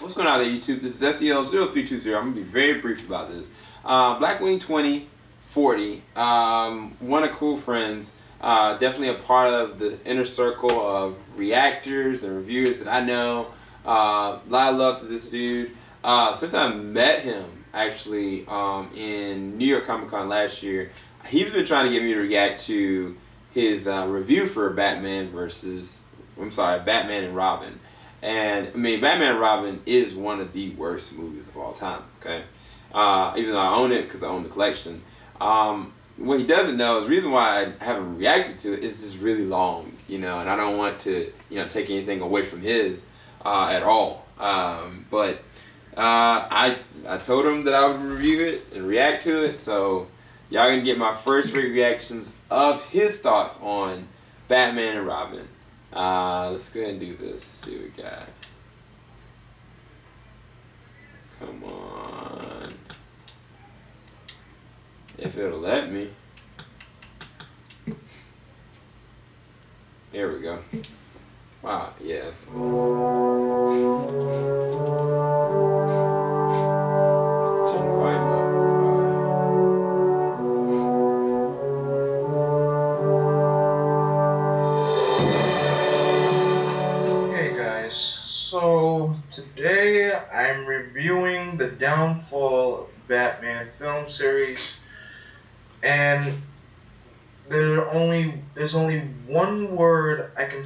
What's going on there, YouTube? This is SEL0320. I'm going to be very brief about this. Blackwing2040, one of cool friends, definitely a part of the inner circle of reactors and reviewers that I know. A lot of love to this dude. Since I met him, actually, in New York Comic Con last year, he's been trying to get me to react to his review for Batman and Robin. And I mean, Batman and Robin is one of the worst movies of all time. Okay, even though I own it because I own the collection. What he doesn't know is the reason why I haven't reacted to it is it's really long, and I don't want to, take anything away from his at all. But I told him that I would review it and react to it, so y'all gonna get my first reactions of his thoughts on Batman and Robin. Let's go ahead and do this. See what we got. Come on. If it'll let me. There we go. Wow, yes. Turn the volume up. So today I'm reviewing the downfall of the Batman film series, and there's only one word I can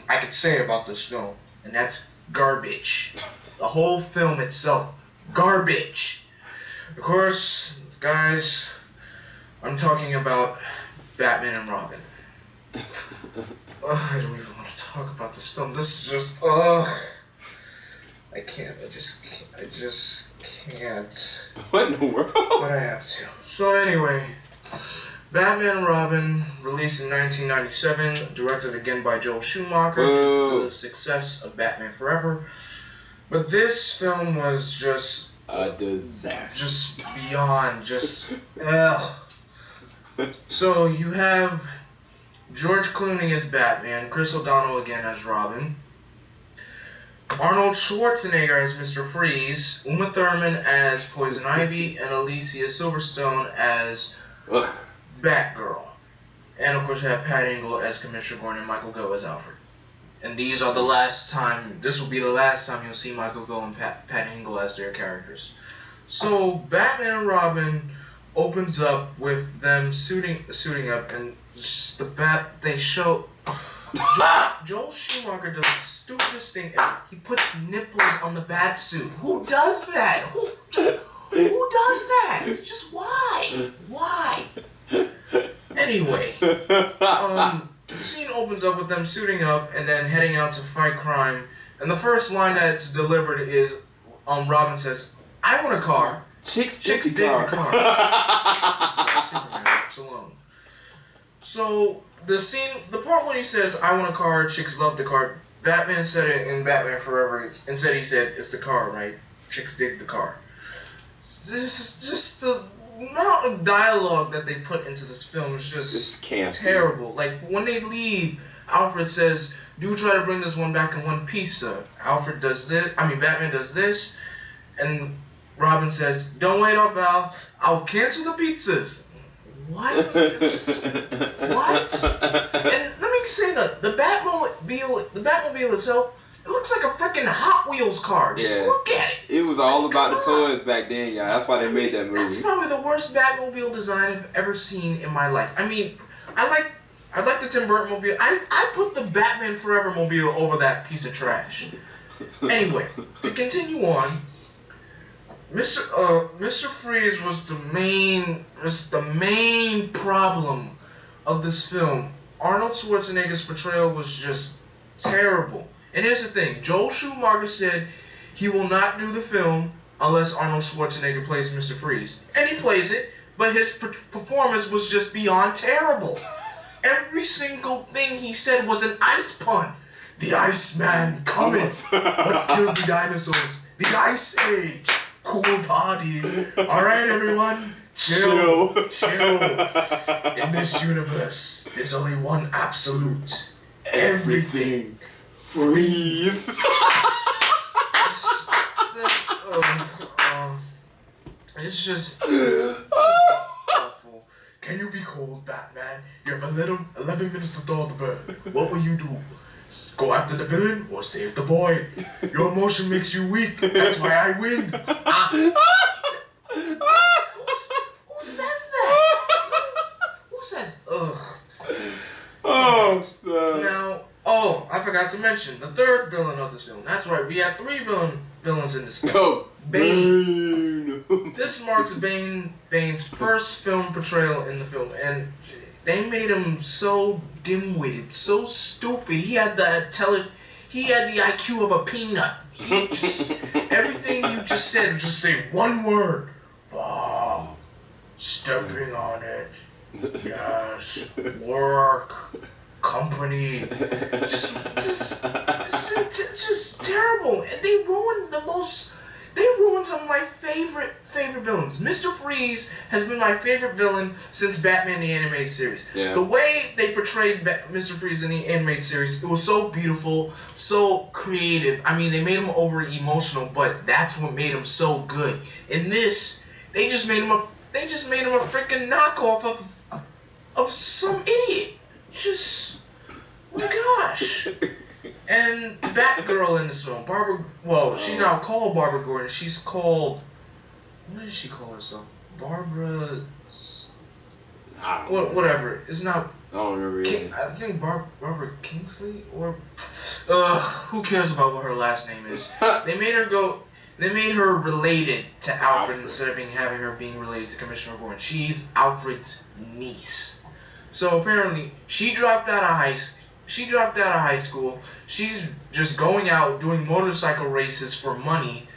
I could say about this film, and that's garbage. The whole film itself, garbage. Of course, guys, I'm talking about Batman and Robin. I don't even want to talk about this film. This is just, I can't. I just can't. What in the world? But I have to. So anyway, Batman and Robin, released in 1997, directed again by Joel Schumacher due to the success of Batman Forever. But this film was just a disaster. Just beyond, ugh. So you have George Clooney as Batman, Chris O'Donnell again as Robin, Arnold Schwarzenegger as Mr. Freeze, Uma Thurman as Poison Ivy, and Alicia Silverstone as Batgirl. And of course you have Pat Hingle as Commissioner Gordon and Michael Gough as Alfred. And this will be the last time you'll see Michael Gough and Pat Hingle as their characters. So Batman and Robin opens up with them suiting up, and just they show Joel Schumacher does the stupidest thing ever. He puts nipples on the bat suit. Who does that? Who does that? It's just why? Anyway, the scene opens up with them suiting up and then heading out to fight crime. And the first line that's delivered is, Robin says, "I want a car." Chicks dig the car. Superman works alone. So the part when he says, "I want a car," chicks love the car. Batman said it in Batman Forever. Instead he said, "It's the car, right? Chicks dig the car." This is just the amount of dialogue that they put into this film is just terrible. Like when they leave, Alfred says, "Do try to bring this one back in one piece, sir." Batman does this, and Robin says, "Don't wait up, Al. I'll cancel the pizzas." What? What? And let me say that the Batmobile itself, it looks like a freaking Hot Wheels car. Just look at it. It was all about the toys back then, y'all. That's why they made that movie. That's probably the worst Batmobile design I've ever seen in my life. I mean, I like the Tim Burton mobile. I put the Batman Forever mobile over that piece of trash. Anyway, to continue on, Mr. Freeze was the main problem of this film. Arnold Schwarzenegger's portrayal was just terrible. And here's the thing, Joel Schumacher said he will not do the film unless Arnold Schwarzenegger plays Mr. Freeze. And he plays it, but his performance was just beyond terrible. Every single thing he said was an ice pun. The Iceman cometh. What killed the dinosaurs? The Ice Age. Cool party. Alright, everyone. Chill. In this universe, there's only one absolute. Everything. Freeze. It's just awful. Can you be cold, Batman? You have 11 minutes to thaw the bird. What will you do? Go after the villain or save the boy? Your emotion makes you weak. That's why I win. Who says that? Who says? Ugh. Oh, so. Now, I forgot to mention the third villain of the film. That's right, we have 3 villains in this film. Oh, Bane. This marks Bane's first film portrayal in the film, and they made him so dim-witted, so stupid. He had the IQ of a peanut. Everything you just said, just say one word. Bob. Stepping on it. Yes. Work. Company. Just terrible. And they ruined some of my favorite villains. Mr. Freeze has been my favorite villain since Batman the Animated Series. Yeah. The way they portrayed Mr. Freeze in the animated series, it was so beautiful, so creative. I mean, they made him over emotional, but that's what made him so good. In this, they just made him a freaking knockoff of some idiot. Just, oh my gosh. And Batgirl in this film, she's not called Barbara Gordon. She's called, what does she call herself? Barbara. I don't know. Whatever. It's not. I don't remember. I think Barbara Kingsley or. Who cares about what her last name is? They made her related to Alfred instead of having her being related to Commissioner Gordon. She's Alfred's niece. So apparently, she dropped out of high school. She's just going out doing motorcycle races for money,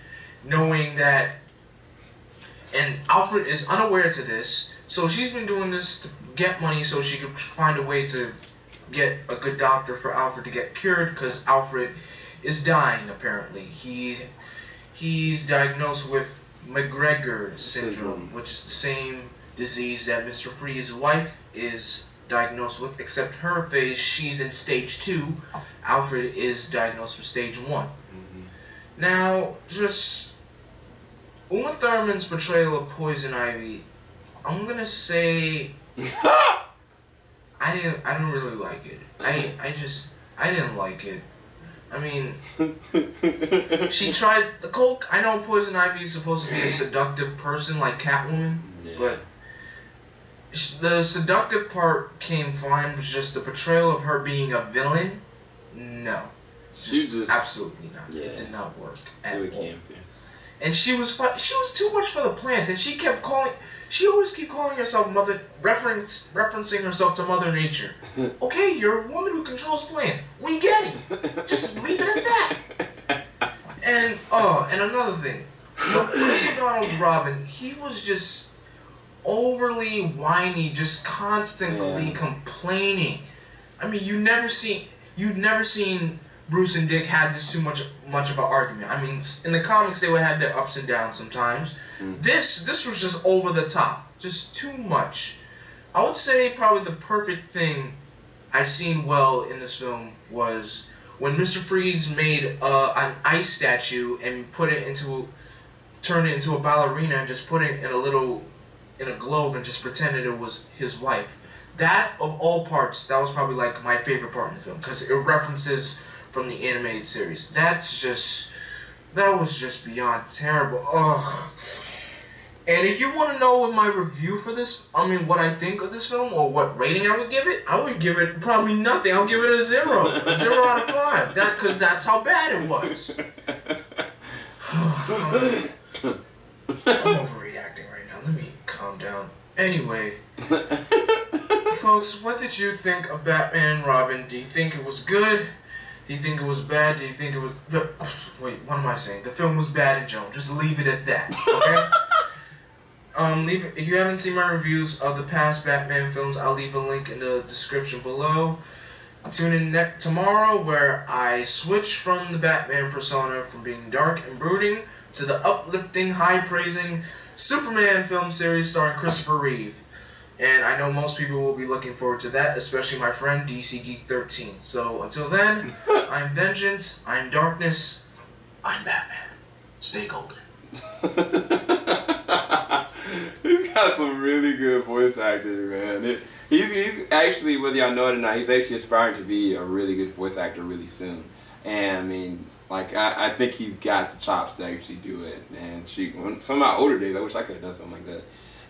knowing that. And Alfred is unaware to this, so she's been doing this to get money so she could find a way to get a good doctor for Alfred to get cured, because Alfred is dying. Apparently, he's diagnosed with McGregor syndrome, which is the same disease that Mr. Freeze's wife is diagnosed with, except her phase, she's in stage 2. Alfred is diagnosed with stage 1. Mm-hmm. Now, just Uma Thurman's portrayal of Poison Ivy, I'm gonna say I didn't really like it. I didn't like it. I mean, she tried the coke. I know Poison Ivy is supposed to be a seductive person like Catwoman, but the seductive part came fine. It was just the portrayal of her being a villain. No, just absolutely not. Yeah. It did not work at all. And she was too much for the plants, and she always kept calling herself Mother, referencing herself to Mother Nature. Okay, you're a woman who controls plants. We get it. Just leave it at that. And another thing, Chris O'Donnell's Robin, he was just overly whiny, just constantly complaining. I mean, you've never seen Bruce and Dick had this too much of an argument. I mean, in the comics they would have their ups and downs sometimes. This was just over the top, just too much. I would say probably the perfect thing I seen well in this film was when Mr. Freeze made an ice statue and turned it into a ballerina and just put it in a glove and just pretended it was his wife. That, of all parts, that was probably like my favorite part in the film, because it references from the animated series. That was just beyond terrible. Ugh. And if you want to know what my review for this, what I think of this film, or what rating I would give it probably nothing. I'll give it a 0. A 0 out of 5. Because that's how bad it was. I'm overreacting right now. Let me calm down. Anyway, folks, what did you think of Batman and Robin? Do you think it was good? Do you think it was bad? Do you think it was... Wait, what am I saying? The film was bad in general. Just leave it at that, okay? If you haven't seen my reviews of the past Batman films, I'll leave a link in the description below. Tune in tomorrow, where I switch from the Batman persona from being dark and brooding to the uplifting, high-praising Superman film series starring Christopher Reeve. And I know most people will be looking forward to that, especially my friend DC Geek 13. So until then, I'm Vengeance, I'm Darkness, I'm Batman. Stay golden. He's got some really good voice acting, man. He's actually, whether y'all know it or not, he's actually aspiring to be a really good voice actor really soon. And I mean, like, I think he's got the chops to actually do it. And some of my older days, I wish I could have done something like that.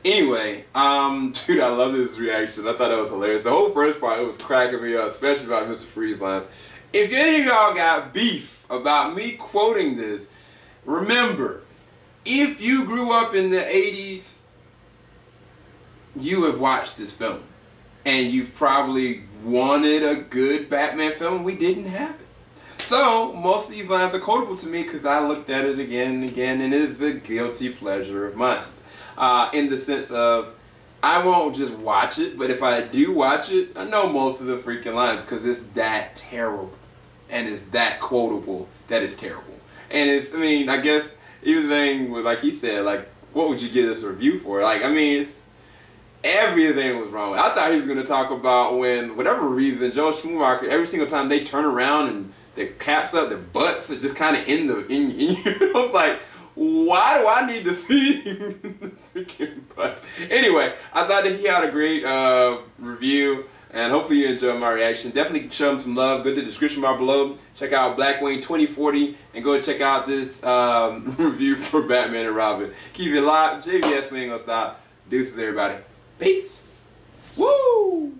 Anyway, dude, I love this reaction. I thought that was hilarious. The whole first part, it was cracking me up, especially about Mr. Freeze lines. If any of y'all got beef about me quoting this, remember, if you grew up in the 80s, you have watched this film. And you've probably wanted a good Batman film. We didn't have it. So, most of these lines are quotable to me because I looked at it again and again, and it is a guilty pleasure of mine. In the sense of, I won't just watch it, but if I do watch it, I know most of the freaking lines because it's that terrible. And it's that quotable that it's terrible. And it's, I mean, I guess, even the thing with, like he said, like, what would you give this a review for? Like, I mean, it's, everything was wrong. I thought he was going to talk about when, whatever reason, Joel Schumacher, every single time they turn around and their caps up, their butts are just kind of in I was like, why do I need to see the freaking butts? Anyway, I thought that he had a great review. And hopefully you enjoyed my reaction. Definitely show him some love. Go to the description bar below. Check out Blackwing2040 and go check out this review for Batman and Robin. Keep it locked. JVS, we ain't gonna stop. Deuces, everybody. Peace. Woo!